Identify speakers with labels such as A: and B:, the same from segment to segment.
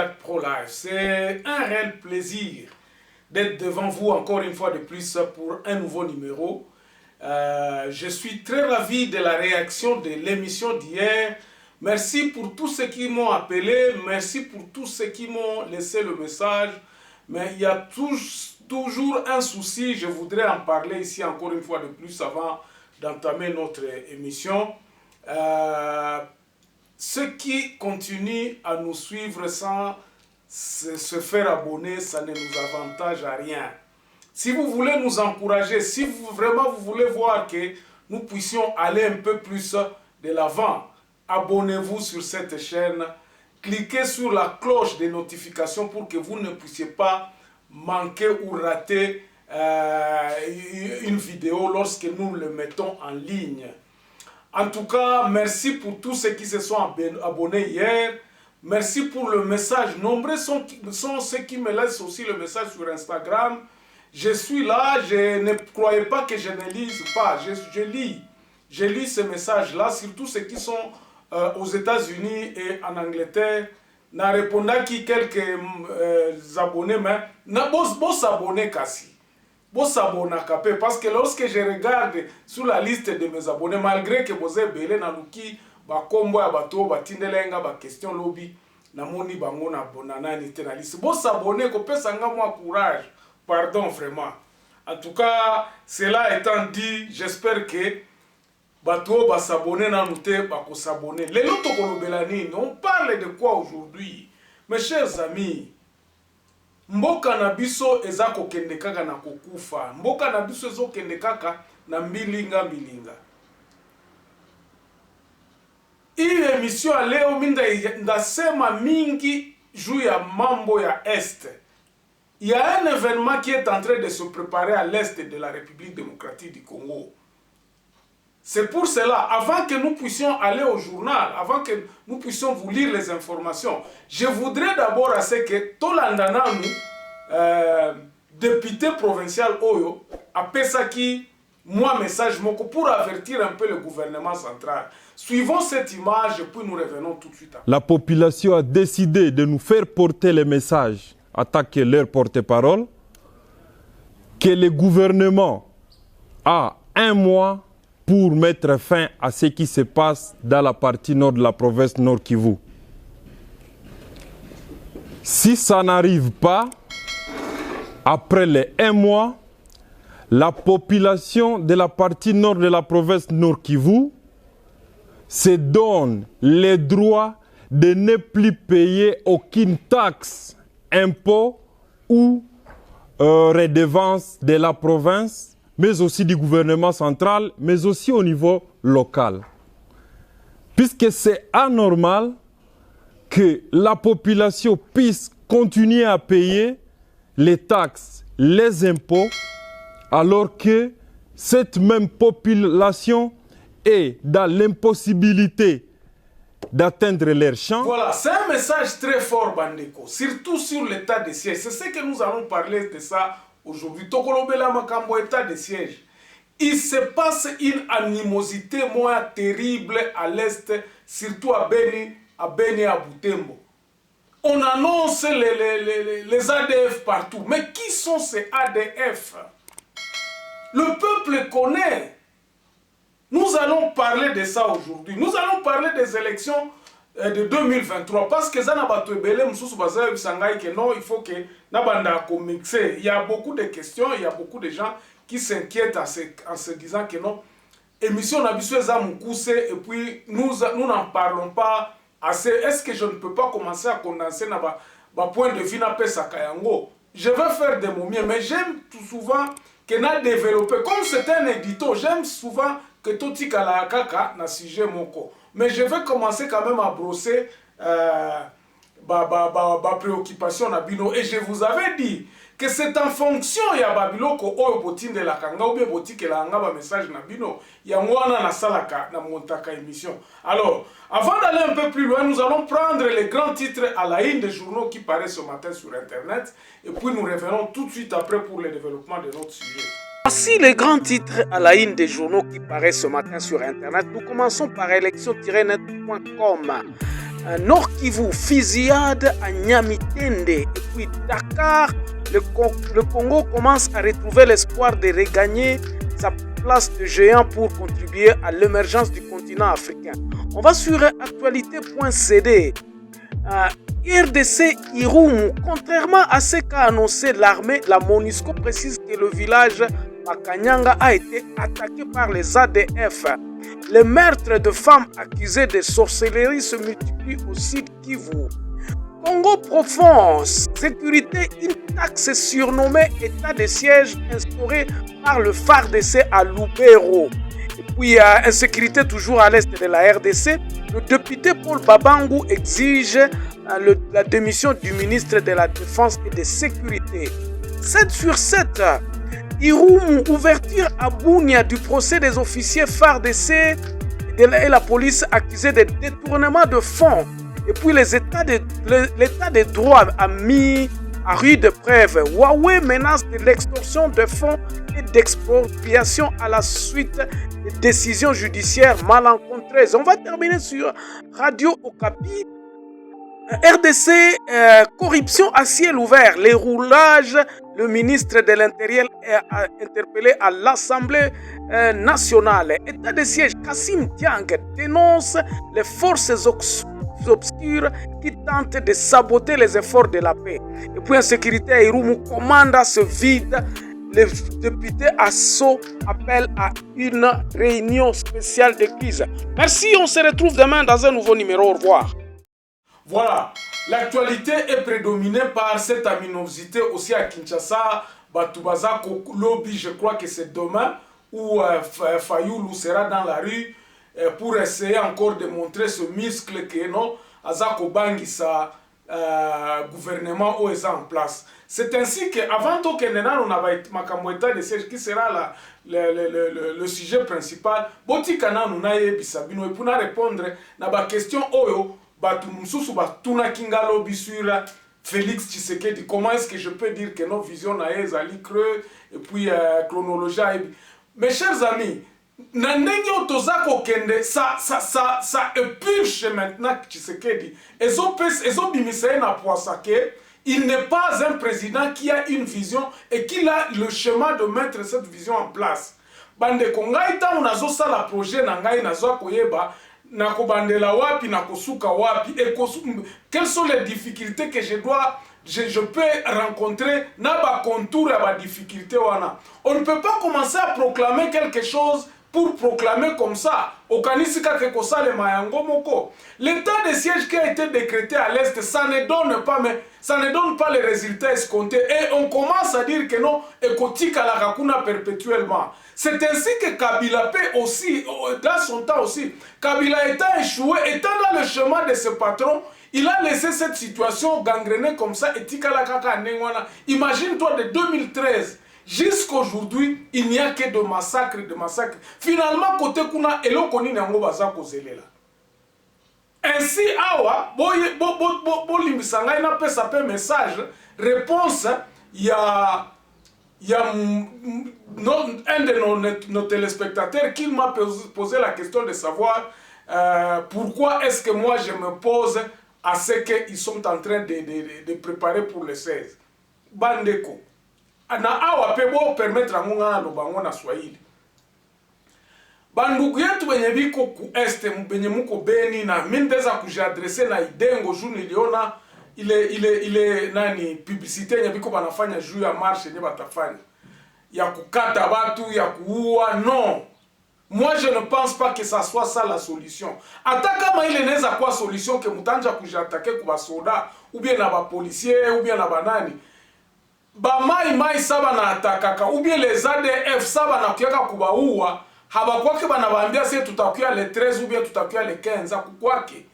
A: Jacques Pro-Life. C'est un réel plaisir d'être devant vous encore une fois de plus pour un nouveau numéro. Je suis très ravi de la réaction de l'émission d'hier. Merci pour tous ceux qui m'ont appelé, merci pour tous ceux qui m'ont laissé le message. Mais il y a toujours un souci, je voudrais en parler ici encore une fois de plus avant d'entamer notre émission. Ceux qui continuent à nous suivre sans se faire abonner, ça ne nous avantage à rien. Si vous voulez nous encourager, si vraiment vous voulez voir que nous puissions aller un peu plus de l'avant, abonnez-vous sur cette chaîne, cliquez sur la cloche des notifications pour que vous ne puissiez pas manquer ou rater une vidéo lorsque nous le mettons en ligne. En tout cas, merci pour tous ceux qui se sont abonnés hier. Merci pour le message. Nombreux sont ceux qui me laissent aussi le message sur Instagram. Je suis là, je ne croyais pas que je ne lise pas. Je lis ces messages-là, surtout ceux qui sont aux États-Unis et en Angleterre. Na répondaki quelques abonnés, mais na bos abonnés kasi. Bos abonnés kapé parce que lorsque je regarde sur la liste de mes abonnés, malgré que vous avez belé na luki ba kombo ya bato ba tindelenga ba question lobby na moni bango na bonana ni te na liste. Bos abonnés ko pesa nga moi courage. Pardon vraiment. En tout cas, cela étant dit, j'espère que bato ba s'abonner na nouté ba ko s'abonner. Les loto kolobelani, on parle de quoi aujourd'hui? Mes chers amis, mboka na biso eza kokende kaka na kokufa. Mboka na biso ezo kende kaka na mbilinga. Hii emission ya leo minda ndasema mingi juu ya mambo ya Est. Il y a un événement qui est en train de se préparer à l'Est de la République démocratique du Congo. C'est pour cela, avant que nous puissions aller au journal, avant que nous puissions vous lire les informations, je voudrais d'abord à ce que Tolandananu, député provincial Oyo, appelle ça qui, moi, message moko pour avertir un peu le gouvernement central. Suivons cette image et puis nous revenons tout de suite après.
B: La population a décidé de nous faire porter les messages, attaquer leur porte-parole, que le gouvernement a un mois pour mettre fin à ce qui se passe dans la partie nord de la province Nord Kivu. Si ça n'arrive pas, après les un mois, la population de la partie nord de la province Nord Kivu se donne le droit de ne plus payer aucune taxe, impôt ou redevance de la province, mais aussi du gouvernement central, mais aussi au niveau local. Puisque c'est anormal que la population puisse continuer à payer les taxes, les impôts, alors que cette même population est dans l'impossibilité d'atteindre leurs champs.
A: Voilà, c'est un message très fort, Bandeko, surtout sur l'état de siège. C'est ce que nous allons parler de ça aujourd'hui. Tokolobela makambo état de siège. Il se passe une animosité moins terrible à l'Est, surtout à Beni et à Butembo. On annonce les ADF partout. Mais qui sont ces ADF? Le peuple connaît. Nous allons parler de ça aujourd'hui. Nous allons parler des élections de 2023 parce que non, il faut que il y a beaucoup de questions, il y a beaucoup de gens qui s'inquiètent en se disant que non, émission et puis nous n'en parlons pas assez. Est-ce que je ne peux pas commencer à condenser ma point de vue na pesa kayango? Je vais faire de mon mieux, mais j'aime tout souvent que n'a développé comme c'est un édito, j'aime souvent que tout la kaka na sujet moko. Mais je vais commencer quand même à brosser préoccupation na bino. Et je vous avais dit que c'est en fonction ya babiloko oyo botinde la kanga ou bien botike la nga ba message na bino ya ngwana na salaka na montaka émission. Alors, avant d'aller un peu plus loin, nous allons prendre les grands titres à la une des journaux qui paraissent ce matin sur internet et puis nous revenons tout de suite après pour le développement de notre sujet. Voici les grands titres à la une des journaux qui paraissent ce matin sur internet. Nous commençons par élection-net.com. Nord Kivu, fusillade à Nyamitende. Et puis Dakar, le Congo commence à retrouver l'espoir de regagner sa place de géant pour contribuer à l'émergence du continent africain. On va sur actualité.cd. RDC Irumu, contrairement à ce qu'a annoncé l'armée, la MONUSCO précise que le village Makanyanga a été attaqué par les ADF. Les meurtres de femmes accusées de sorcellerie se multiplient au sud Kivu. Congo profond, sécurité, une taxe surnommée état de siège instaurée par le FARDC à Lubero. Et puis, insécurité toujours à l'est de la RDC. Le député Paul Babangou exige la démission du ministre de la Défense et de Sécurité. 7 sur 7. Irumu, ouverture à Bunia du procès des officiers FARDC et la police accusés de détournement de fonds. Et puis l'État de droit a mis à rude preuve. Huawei menace de l'extorsion de fonds et d'expropriation à la suite des décisions judiciaires malencontreuses. On va terminer sur Radio Okapi. RDC, corruption à ciel ouvert, les roulages. Le ministre de l'Intérieur est interpellé à l'Assemblée nationale. État de siège, Kassim Diang dénonce les forces obscures qui tentent de saboter les efforts de la paix. Et puis, insécurité à Irumu, commanda se vide. Le député Asso appelle à une réunion spéciale de crise. Merci, on se retrouve demain dans un nouveau numéro. Au revoir. Voilà, l'actualité est prédominée par cette aminosité aussi à Kinshasa. Batubaza Lobby, je crois que c'est demain, où Fayoulou sera dans la rue pour essayer encore de montrer ce muscle que non, Azako Bangisa gouvernement où est en place. C'est ainsi qu'avant tout que on a Makamweta de siège qui sera le sujet principal. Botikana Nunaye Bisabino et pour répondre à la question Oyo. Batuna Kingalo Bissura, Félix Tshisekedi, comment est-ce que je peux dire que nos visions naïs ali creux et puis chronologie. Mes chers amis, Nanenyo Tozako Kende, ça épulche maintenant Tshisekedi. Ezo Bimisei na Poisake, il n'est pas un président qui a une vision et qui a le chemin de mettre cette vision en place. Bande Kongaita, on a zo la projet Nangai Nazo Koyeba. Nakobandela wapi nakosuka wapi et quelles sont les difficultés que je peux rencontrer na ba contour à ba difficulté wana. On ne peut pas commencer à proclamer quelque chose pour proclamer comme ça. Okanisika ke kosale mayango moko. L'état de siège qui a été décrété à l'est, ça ne donne pas les résultats escomptés et on commence à dire que non ekotika la kakuna perpétuellement. C'est ainsi que Kabila peut aussi, dans son temps aussi, Kabila étant échoué, étant dans le chemin de ce patron, il a laissé cette situation gangrénée comme ça et tikala kaka nengwana. Imagine-toi de 2013 jusqu'à aujourd'hui, il n'y a que de massacres, de massacres. Finalement, côté kuna elokoni nango bazako zelela. Ainsi, awa, limbisanga ina pesa pe message, réponse, il y a un de nos téléspectateurs qui m'a posé la question de savoir pourquoi est-ce que moi je me pose à ce qu'ils sont en train de préparer pour le 16. Bandeko. Na awa pebo permettre à munga lobango na Swahili. Bandugu yetu benye biko ku este benye muko beni na mindeza kujadresse na idengo juu niliona ile nani publicité yenye biko banafanya juu ya marche yenye batafanya ya kukata watu ya kuua. Non, moi je ne pense pas que ça soit ça la solution. Ata kama ile neza kwa solution que mutanja kujatake ku basoda ou bien na ba policier ou bien na banani ba mai saba na atakaka ou bien les ADF saba na kuyaka kubaua habakwake banabaambia sisi tutakuya le 13 ou bien tutakuya le 15 kukwake.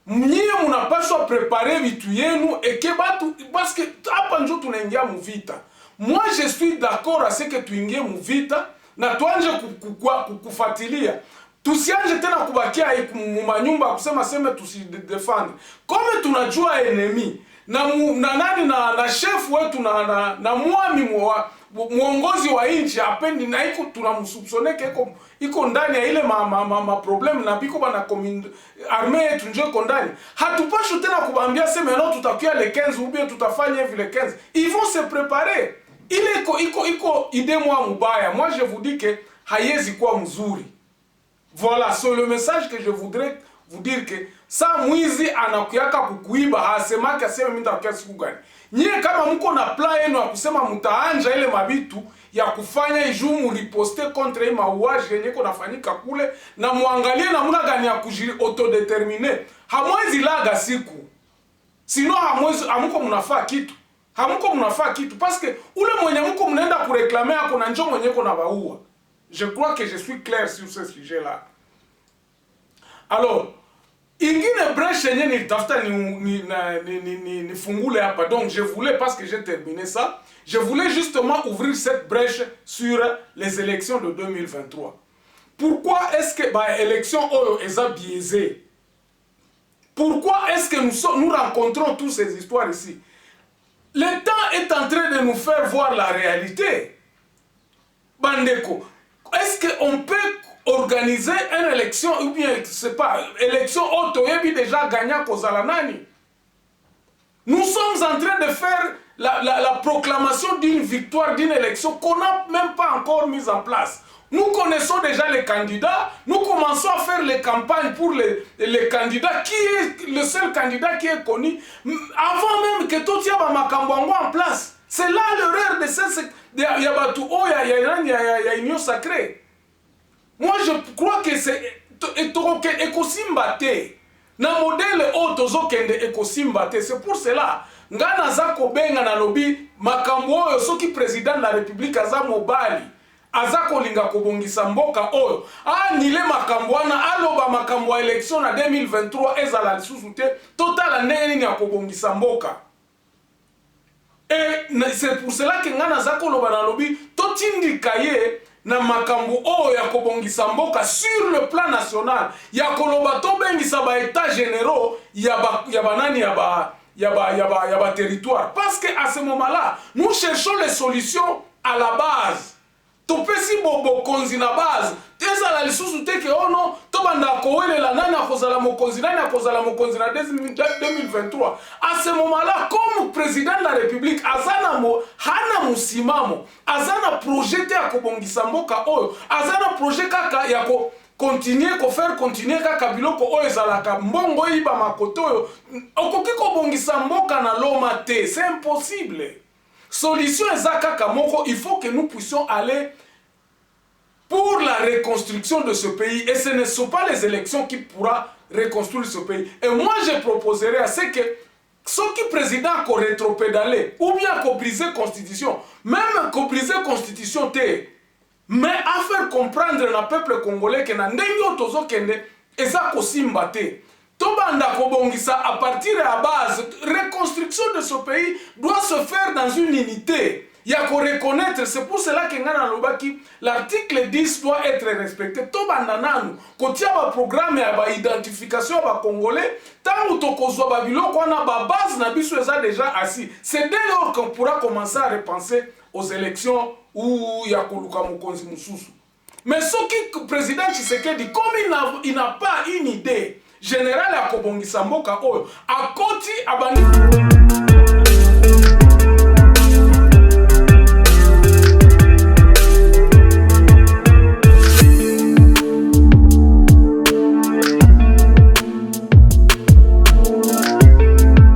A: Mnyie munapaswa prepare vitu yenu eke batu parce que hapa njo tunaingia mu vita. Moi je suis d'accord à ce que tuingie mu vita na tuanje kufuatilia. Tusianje tena kubakia mu manyumba kusema sema tusidefend. Comme tunajua enemy na nani na chef wetu na mwami muongozi wa nchi apendi na iko tunamsubsoneke iko ndani ya ile ma problem na biko bana armée yetu ndio iko ndani. Hatupashi tena kubambia sema leo tutakuwa le 15 ou bien tutafanya hivi le 15. Ils vont se préparer. Ile iko idée mubaya. Moi je vous dis que haiwezi kuwa mzuri. Voilà, c'est le message que je voudrais vous dire que sa mwizi anakuyaka kukuiba hasemaki aseme mimi nitakuwa siku gani. Nyie kama mko na plan yenu ya kusema mtaanja ile mabitu ya kufanya ijumu riposte contre mauaji yenye kunafanyika kule na muangalie namna gani ya autodeterminer. Hamwezi laga siku. Sinon hamko mnafaa kitu. Hamko mnafaa kitu parce que ule mwenye mko mnaenda kureklamer kuna njoo mwenye kuna baua. Je crois que je suis clair sur ce sujet là. Alors, ingine brèche yenye nilitafuta ni fungule hapa. Donc je voulais, parce que j'ai terminé ça, je voulais justement ouvrir cette brèche sur les élections de 2023. Pourquoi est-ce que l'élection est biaisée? Pourquoi est-ce que nous rencontrons toutes ces histoires ici? Le temps est en train de nous faire voir la réalité. Bandeko, est-ce qu'on peut organiser une élection ou bien, je sais pas, élection auto-ébi déjà gagnant Kozalanani? Nous sommes en train de faire la proclamation d'une victoire d'une élection qu'on n'a même pas encore mise en place. Nous connaissons déjà les candidats, nous commençons à faire les campagnes pour les candidats. Qui est le seul candidat qui est connu? Avant même que tout y ait en place. C'est là l'erreur de ce... Il y a union sacrée. Moi, je crois que c'est écosimbate. Na modèle autozokende écosimbate. C'est pour cela. Ngana zako benga na lobi makambo oyo soki président de la République aza mobali. Azako linga kobongisa mboka oyo. Nile makambo wana aloba makambo élection na 2023 ezala lisusu te. Total ndenge ni ya kobongisa mboka. Et c'est pour cela que ngana zako loba na lobi totindika ye na makambo oyo ya kobongisa mboka sur le plan national ya koloba to bengisa ba état généraux ya ba territoire, parce que à ce moment-là nous cherchons les solutions à la base. Topesi bobo konzi na base ezala lisusu te ke ono to banda kowelela nani akozala mokonzi nani akozala mokonzi na 2023. À ce moment-là, comme président de la République azana hana musimamo, azana projet te akobongisa mboka oyo, azana projet kaka ya ko continuer ko faire continuer kaka biloko oyo ezalaka mbongo iba makoto oyo okoki kobongisa mboka na loma te, c'est impossible. Solution ezakaka moko, il faut que nous puissions aller pour la reconstruction de ce pays, et ce ne sont pas les élections qui pourra reconstruire ce pays. Et moi je proposerais à ce que ceux qui président qu'on rétropédaler ou bien qu'on briser constitution, même qu'on briser constitution te, mais à faire comprendre na peuple congolais que na ndenge tozo kende eza kosimba te. Tobanda kobongisa à partir de la base, reconstruction de ce pays doit se faire dans une unité. Il y a qu'on reconnaître, c'est pour cela que l'article 10 doit être respecté. Tobanda nanu, kotia ba programme ya ba identification ba congolais, tant tokozwa ba biloko wana ba base na biso eza déjà assis. C'est dès lors qu'on pourra commencer à repenser aux élections ou ya koluka mokonzi mususu. Mais ce qui le président Tshisekedi, comme il n'a pas une idée général ya kobongisa mboka oyo akoti abandi